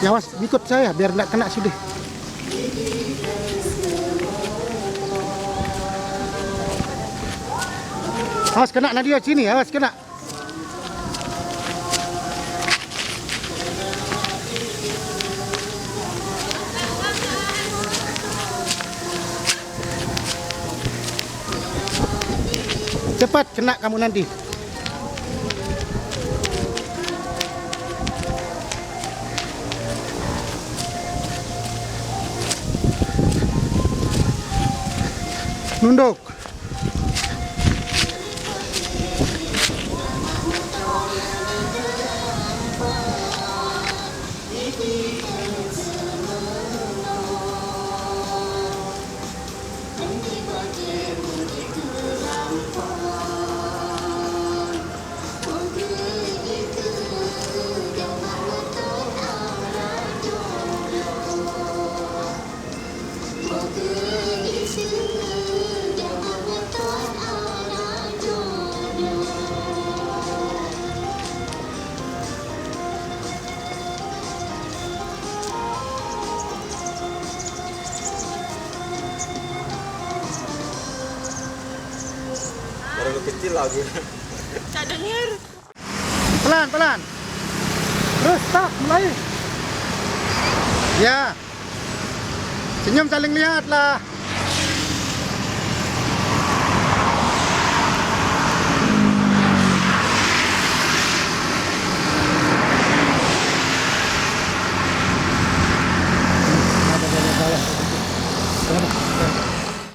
Ya awas, ikut saya biar nggak kena sudah. Awas kena Nadia sini, awas kena. Cepat kena kamu nanti. Nunduk. Baru kecil lagi. Tak dengar. Pelan, pelan. Terus, stop, mulai. Ya. Senyum saling lihat lah.